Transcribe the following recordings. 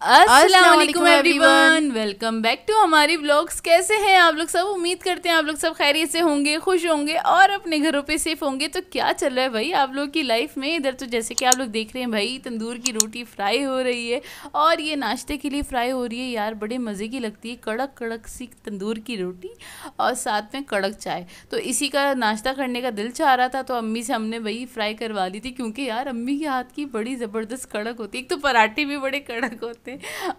अस्सलाम वालेकुम everyone, welcome back to हमारी व्लॉग्स। कैसे हैं आप लोग सब? उम्मीद करते हैं आप लोग सब खैरियत से होंगे, खुश होंगे और अपने घरों पे सेफ होंगे। तो क्या चल रहा है भाई आप लोग की लाइफ में? इधर तो जैसे कि आप लोग देख रहे हैं भाई, तंदूर की रोटी फ्राई हो रही है और ये नाश्ते के लिए फ्राई हो रही है यार। बड़े मज़े की लगती है, कड़क कड़क सी तंदूर की रोटी और साथ में कड़क चाय। तो इसी का नाश्ता करने का दिल चाह रहा था, तो अम्मी से हमने वही फ्राई करवा ली थी, क्योंकि यार अम्मी के हाथ की बड़ी ज़बरदस्त कड़क होती है। एक तो पराठे भी बड़े कड़क होते हैं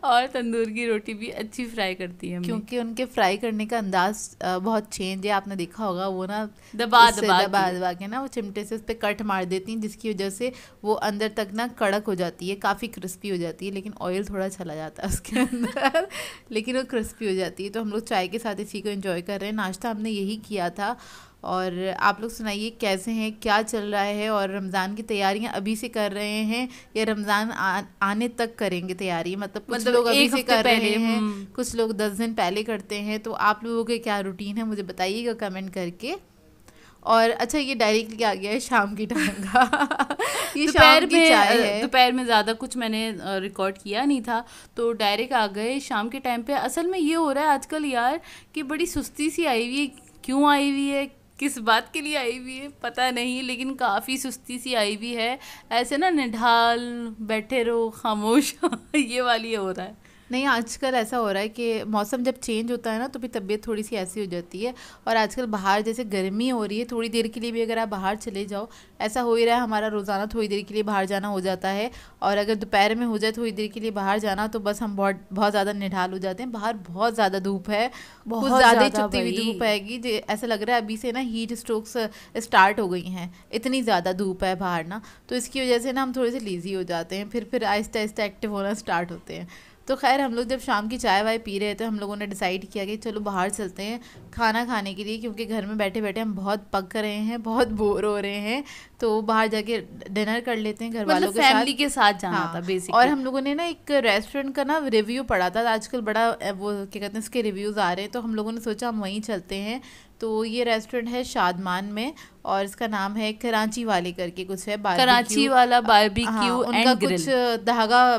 और तंदूर की रोटी भी अच्छी फ्राई करती है, क्योंकि उनके फ्राई करने का अंदाज बहुत चेंज है। आपने देखा होगा वो ना दबा दबा के ना वो चिमटे से उस पर कट मार देती हैं, जिसकी वजह से वो अंदर तक ना कड़क हो जाती है, काफ़ी क्रिस्पी हो जाती है। लेकिन ऑयल थोड़ा चला जाता है उसके अंदर लेकिन वो क्रिस्पी हो जाती है। तो हम लोग चाय के साथ इसी को एंजॉय कर रहे हैं। नाश्ता हमने यही किया था। और आप लोग सुनाइए कैसे हैं, क्या चल रहा है? और रमज़ान की तैयारियां अभी से कर रहे हैं या रमज़ान आने तक करेंगे तैयारी? मतलब कुछ लोग अभी से कर रहे हैं, कुछ लोग 10 दिन पहले करते हैं। तो आप लोगों के क्या रूटीन है, मुझे बताइएगा कमेंट करके। और अच्छा, ये डायरेक्टली आ गया है शाम की टाइम का ये शाम की चाय है। दोपहर में ज़्यादा कुछ मैंने रिकॉर्ड किया नहीं था, तो डायरेक्ट आ गए शाम के टाइम पे। असल में ये हो रहा है आजकल यार कि बड़ी सुस्ती सी आई हुई है। क्यों आई हुई है, किस बात के लिए आई हुई है पता नहीं, लेकिन काफ़ी सुस्ती सी आई हुई है। ऐसे ना निढाल बैठे रहो खामोश ये वाली हो रहा है। नहीं, आजकल ऐसा हो रहा है कि मौसम जब चेंज होता है ना, तो भी तबीयत थोड़ी सी ऐसी हो जाती है। और आजकल बाहर जैसे गर्मी हो रही है, थोड़ी देर के लिए भी अगर आप बाहर चले जाओ, ऐसा हो ही रहा है हमारा रोज़ाना थोड़ी देर के लिए बाहर जाना हो जाता है। और अगर दोपहर में हो जाए थोड़ी देर के लिए बाहर जाना, तो बस हम बहुत बहुत ज़्यादा निढाल हो जाते हैं। बाहर बहुत ज़्यादा धूप है, कुछ ज़्यादा चुपती हुई धूप आएगी। ऐसा लग रहा है अभी से ना हीट स्ट्रोक्स स्टार्ट हो गई हैं, इतनी ज़्यादा धूप है बाहर ना। तो इसकी वजह से ना हम थोड़े से लेज़ी हो जाते हैं, फिर आहिस्ता आहिस्ता एक्टिव होना स्टार्ट होते हैं। तो खैर, हम लोग जब शाम की चाय वाय पी रहे थे, हम लोगों ने डिसाइड किया कि चलो बाहर चलते हैं खाना खाने के लिए, क्योंकि घर में बैठे बैठे हम बहुत पक रहे हैं, बहुत बोर हो रहे हैं। तो बाहर जाके डिनर कर लेते हैं घर वालों के साथ, फैमिली के साथ जाना था बेसिकली। और हम लोगों ने ना एक रेस्टोरेंट का ना रिव्यू पढ़ा था, आजकल बड़ा वो क्या कहते हैं, इसके रिव्यूज़ आ रहे हैं। तो हम लोगों ने सोचा हम वहीं चलते हैं। तो ये रेस्टोरेंट है शादमान में, और इसका नाम है कराची वाले करके कुछ है, कराची वाला बारबेक्यू उनका कुछ धागा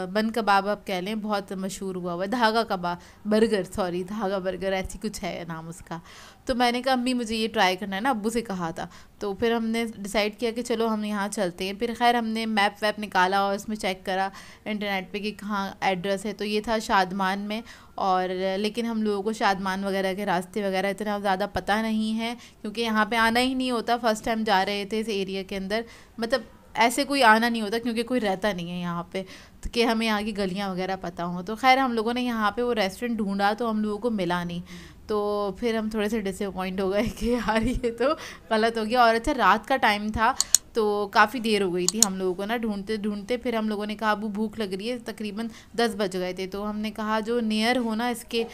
बन कबाब आप कह लें, बहुत मशहूर हुआ है। धागा कबाब बर्गर, सॉरी धागा बर्गर ऐसी कुछ है नाम उसका। तो मैंने कहा अम्मी मुझे ये ट्राई करना है ना, अब्बू से कहा था। तो फिर हमने डिसाइड किया कि चलो हम यहाँ चलते हैं। फिर खैर हमने मैप वैप निकाला और उसमें चेक करा इंटरनेट पे कि कहाँ एड्रेस है। तो ये था शादमान में। और लेकिन हम लोगों को शादमान वगैरह के रास्ते वगैरह इतना ज़्यादा पता नहीं है, क्योंकि यहाँ पे आना ही नहीं होता। फर्स्ट टाइम जा रहे थे इस एरिया के अंदर, मतलब ऐसे कोई आना नहीं होता, क्योंकि कोई रहता नहीं है यहाँ पे, तो कि हमें यहाँ की गलियाँ वगैरह पता हों। तो खैर हम लोगों ने यहाँ पे वो रेस्टोरेंट ढूंढा, तो हम लोगों को मिला नहीं। तो फिर हम थोड़े से डिसअपॉइंट हो गए कि यार ये तो गलत हो गया। और अच्छा, रात का टाइम था, तो काफ़ी देर हो गई थी हम लोगों को ना ढूंढते ढूंढते। फिर हम लोगों ने कहा अबू भूख लग रही है, तकरीबन 10 बज गए थे। तो हमने कहा जो नियर हो ना इसके,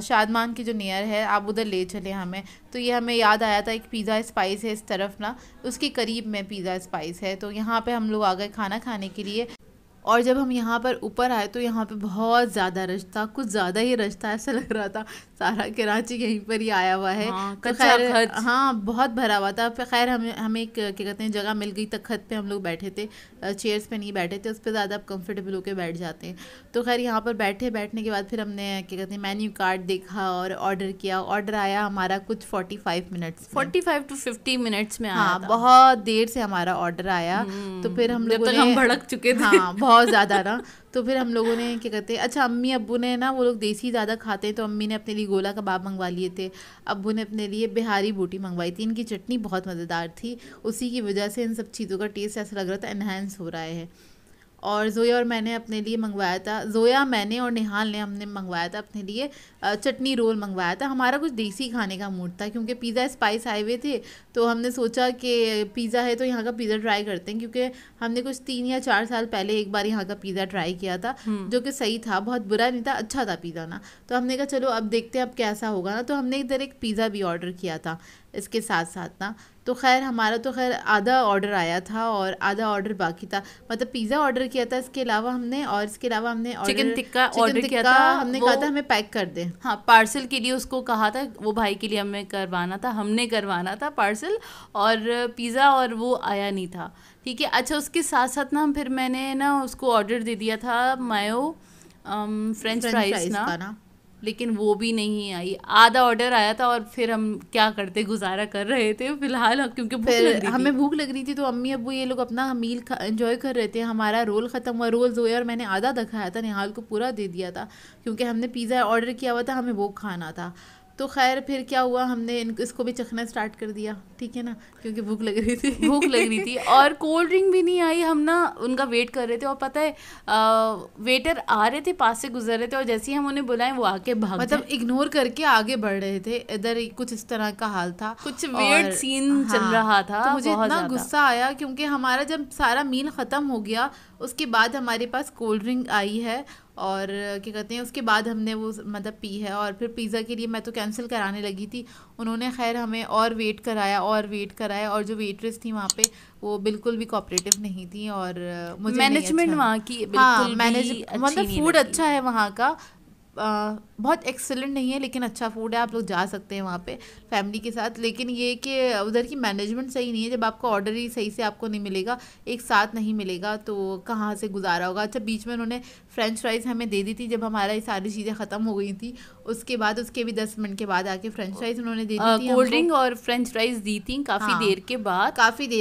शादमान की जो नियर है, आप उधर ले चले हमें। तो ये हमें याद आया था, एक पिज़्ज़ा स्पाइस है इस तरफ ना, उसके करीब में पिज़्ज़ा स्पाइस है। तो यहाँ पे हम लोग आ गए खाना खाने के लिए। और जब हम यहाँ पर ऊपर आए, तो यहाँ पे बहुत ज़्यादा रश था, कुछ ज़्यादा ही रश था। ऐसा लग रहा था सारा कराची यहीं पर ही आया हुआ है। तो खैर हाँ, बहुत भरा हुआ था। फिर खैर हमें एक क्या कहते हैं जगह मिल गई, तख्त पे हम लोग बैठे थे, चेयर्स पे नहीं बैठे थे, उस पर ज़्यादा आप कंफर्टेबल होकर बैठ जाते हैं। तो खैर यहाँ पर बैठने के बाद फिर हमने क्या कहते हैं मेन्यू कार्ड देखा और ऑर्डर किया। ऑर्डर आया हमारा कुछ 45 मिनट्स 45 to 50 मिनट्स में आया। हाँ, बहुत देर से हमारा ऑर्डर आया। तो फिर हम लोगों ने, हम भड़क चुके थे, हाँ बहुत ज़्यादा ना। तो फिर हम लोगों ने क्या कहते हैं, अच्छा अम्मी अब्बू ने ना, वो लोग देसी ज़्यादा खाते हैं, तो अम्मी ने अपने लिए गोला कबाब मंगवा लिए थे, अब्बू ने अपने लिए बिहारी बोटी मंगवाई थी। इनकी चटनी बहुत मज़ेदार थी, उसी की वजह से इन सब चीज़ों का टेस्ट ऐसा लग रहा था एनहांस हो रहा है। और जोया और मैंने अपने लिए मंगवाया था, जोया मैंने और निहाल ने हमने मंगवाया था अपने लिए चटनी रोल मंगवाया था। हमारा कुछ देसी खाने का मूड था, क्योंकि पिज़्ज़ा स्पाइस आए हुए थे। तो हमने सोचा कि पिज़्ज़ा है तो यहाँ का पिज़्ज़ा ट्राई करते हैं, क्योंकि हमने कुछ 3 या 4 साल पहले एक बार यहाँ का पिज़्ज़ा ट्राई किया था, जो कि सही था, बहुत बुरा नहीं था, अच्छा था पिज़्ज़ा ना। तो हमने कहा चलो अब देखते हैं अब कैसा होगा ना। तो हमने इधर एक पिज़्ज़ा भी ऑर्डर किया था इसके साथ साथ ना। तो खैर हमारा तो खैर आधा ऑर्डर आया था और आधा ऑर्डर बाकी था, मतलब पिज़्ज़ा ऑर्डर किया था इसके अलावा हमने, और इसके अलावा हमने चिकन टिक्का ऑर्डर किया था। हमने कहा था हमें पैक कर दें, हाँ पार्सल के लिए उसको कहा था, वो भाई के लिए हमें करवाना था, हमने करवाना था पार्सल, और पिज़्ज़ा और वो आया नहीं था। ठीक है, अच्छा उसके साथ साथ ना फिर मैंने ना उसको ऑर्डर दे दिया था मायो फ्रेंच फ्राइज ना, लेकिन वो भी नहीं आई। आधा ऑर्डर आया था और फिर हम क्या करते, गुजारा कर रहे थे फिलहाल, क्योंकि हमें भूख लग रही थी। तो अम्मी अब्बू ये लोग अपना मील एंजॉय कर रहे थे। हमारा रोल ख़त्म हुआ, रोल जोया और मैंने आधा दिखाया था, निहाल को पूरा दे दिया था क्योंकि हमने पिज़्ज़ा ऑर्डर किया हुआ था, हमें वो खाना था। तो खैर फिर क्या हुआ, हमने इसको भी चखना स्टार्ट कर दिया, ठीक है ना, क्योंकि भूख लग रही थी और कोल्ड ड्रिंक भी नहीं आई। हम ना उनका वेट कर रहे थे और पता है वेटर आ रहे थे, पास से गुजर रहे थे और जैसे ही हम उन्हें बुलाएं वो आके भाग, मतलब इग्नोर करके आगे बढ़ रहे थे। इधर कुछ इस तरह का हाल था, कुछ वियर्ड सीन चल रहा था। तो मुझे इतना गुस्सा आया क्योंकि हमारा जब सारा मील ख़त्म हो गया उसके बाद हमारे पास कोल्ड ड्रिंक आई है और क्या कहते हैं, उसके बाद हमने वो मतलब पी है। और फिर पिज़्ज़ा के लिए मैं तो कैंसिल कराने लगी थी, उन्होंने खैर हमें और वेट कराया और जो वेट्रेस थी वहाँ पे वो बिल्कुल भी कोऑपरेटिव नहीं थी और मुझे मैनेजमेंट वहाँ की बिल्कुल मतलब फूड अच्छा है वहाँ का, बहुत एक्सेलेंट नहीं है लेकिन अच्छा फूड है, आप लोग जा सकते हैं वहाँ पे फैमिली के साथ। लेकिन ये कि उधर की मैनेजमेंट सही नहीं है, जब आपका ऑर्डर ही सही से आपको नहीं मिलेगा, एक साथ नहीं मिलेगा तो कहाँ से गुजारा होगा। अच्छा बीच में उन्होंने फ्रेंच फ्राइज़ हमें दे दी थी जब हमारा ये सारी चीज़ें ख़त्म हो गई थी, उसके बाद उसके भी 10 मिनट के बाद आके फ्रेंच फ्राइज़ उन्होंने दे दी थी, कोल्ड ड्रिंक और फ्रेंच फ्राइज़ दी थी काफ़ी देर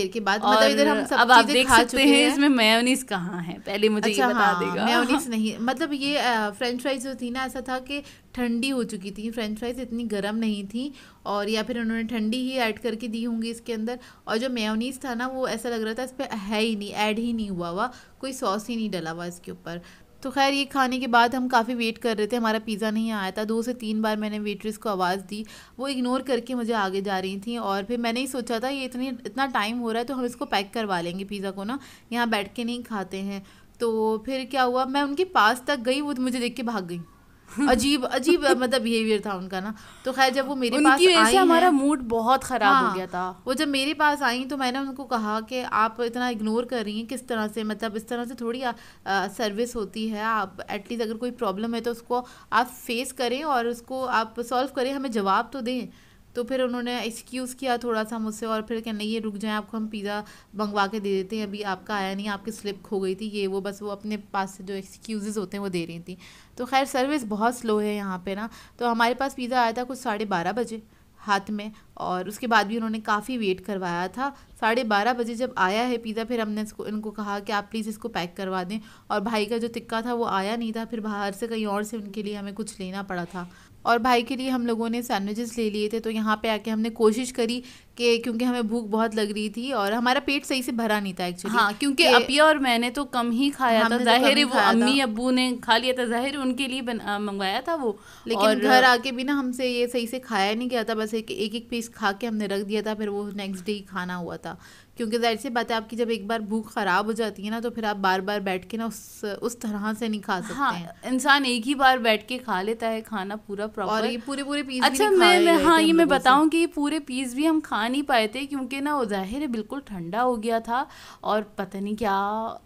के बाद मतलब इधर हम सब चीज़ें खा चुके हैं। इसमें मेयोनीज कहाँ है, पहले मुझे ये बता देगा। मेयोनीज नहीं, मतलब ये फ्रेंच फ्राइज़ जो थी ना, ऐसा था कि ठंडी हो चुकी थी फ्रेंच फ्राइज़, इतनी गर्म नहीं थी, और या फिर उन्होंने ठंडी ही ऐड करके दी होंगी इसके अंदर। और जो मेयोनीज़ था ना वो ऐसा लग रहा था इस पर है ही नहीं, ऐड ही नहीं हुआ, कोई सॉस ही नहीं डला हुआ इसके ऊपर। तो खैर ये खाने के बाद हम काफ़ी वेट कर रहे थे, हमारा पिज़्ज़ा नहीं आया था। 2 से 3 बार मैंने वेट्रेस को आवाज़ दी, वो इग्नोर करके मुझे आगे जा रही थी। और फिर मैंने ही सोचा था ये इतना टाइम हो रहा है तो हम इसको पैक करवा लेंगे पिज़्ज़ा को ना, यहाँ बैठ के नहीं खाते हैं। तो फिर क्या हुआ, मैं उनके पास तक गई, वो मुझे देख के भाग गई। अजीब मतलब बिहेवियर था उनका ना। तो खैर जब वो मेरे पास आई, हमारा मूड बहुत ख़राब हो गया था। वो जब मेरे पास आई तो मैंने उनको कहा कि आप इतना इग्नोर कर रही हैं किस तरह से, मतलब इस तरह से थोड़ी सर्विस होती है। आप एटलीस्ट अगर कोई प्रॉब्लम है तो उसको आप फेस करें और उसको आप सॉल्व करें, हमें जवाब तो दें। तो फिर उन्होंने एक्सक्यूज़ किया थोड़ा सा मुझसे और फिर कहने ये रुक जाएं, आपको हम पिज़्ज़ा मंगवा के दे देते हैं, अभी आपका आया नहीं, आपकी स्लिप खो गई थी, ये वो बस वो अपने पास से जो एक्सक्यूज़ होते हैं वो दे रही थी। तो खैर सर्विस बहुत स्लो है यहाँ पे ना। तो हमारे पास पिज़्ज़ा आया था कुछ 12:30 बजे हाथ में, और उसके बाद भी उन्होंने काफ़ी वेट करवाया था। 12:30 बजे जब आया है पिज़्ज़ा, फिर हमने इनको कहा कि आप प्लीज़ इसको पैक करवा दें, और भाई का जो टिक्का था वो आया नहीं था, फिर बाहर से कहीं और से उनके लिए हमें कुछ लेना पड़ा था। और भाई के लिए हम लोगों ने सैंडविचेस ले लिए थे। तो यहाँ पे आके हमने कोशिश करी कि क्योंकि हमें भूख बहुत लग रही थी और हमारा पेट सही से भरा नहीं था एक्चुअली। हाँ, क्योंकि अपिया और मैंने तो कम ही खाया था, जाहिर है वो अम्मी अब्बू ने खा लिया था, जाहिर उनके लिए मंगवाया था वो। लेकिन घर आके भी ना हमसे ये सही से खाया नहीं गया था, बस एक पीस खा के हमने रख दिया था, फिर वो नेक्स्ट डे ही खाना हुआ था। क्योंकि जाहिर सी बात है आपकी जब एक बार भूख ख़राब हो जाती है ना तो फिर आप बार बार बैठ के ना उस तरह से नहीं खा सकते। हाँ, इंसान एक ही बार बैठ के खा लेता है खाना पूरा प्रॉपर। और ये पूरे पीस अच्छा मैं बताऊं कि ये पूरे पीस भी हम खा नहीं पाए थे क्योंकि ना वो जाहिर है बिल्कुल ठंडा हो गया था और पता नहीं क्या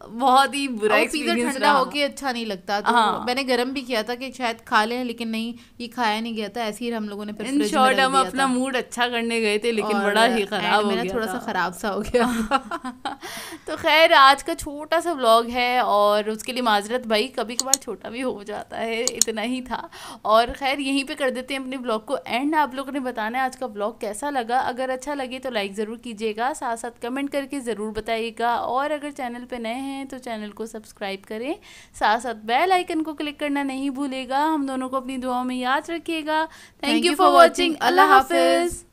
बहुत ही बुरा एक्सपीरियंस ठंडा होके अच्छा नहीं लगता। तो मैंने गर्म भी किया था कि शायद खा लें, लेकिन नहीं, ये खाया नहीं गया था। ऐसे ही हम लोगों ने इन शॉर्ट हम अपना मूड अच्छा करने गए थे लेकिन बड़ा ही खराब हो गया, थोड़ा सा खराब सा हो गया। तो खैर आज का छोटा सा व्लॉग है और उसके लिए माजरत भाई, कभी कभार छोटा भी हो जाता है, इतना ही था। और खैर यहीं पे कर देते हैं अपने व्लॉग को एंड। आप लोगों ने बताना है आज का व्लॉग कैसा लगा, अगर अच्छा लगे तो लाइक ज़रूर कीजिएगा, साथ साथ कमेंट करके ज़रूर बताइएगा, और अगर चैनल पे नए हैं तो चैनल को सब्सक्राइब करें, साथ साथ बेल आइकन को क्लिक करना नहीं भूलेगा। हम दोनों को अपनी दुआओं में याद रखिएगा। Thank you for watching. अल्लाह हाफिज़।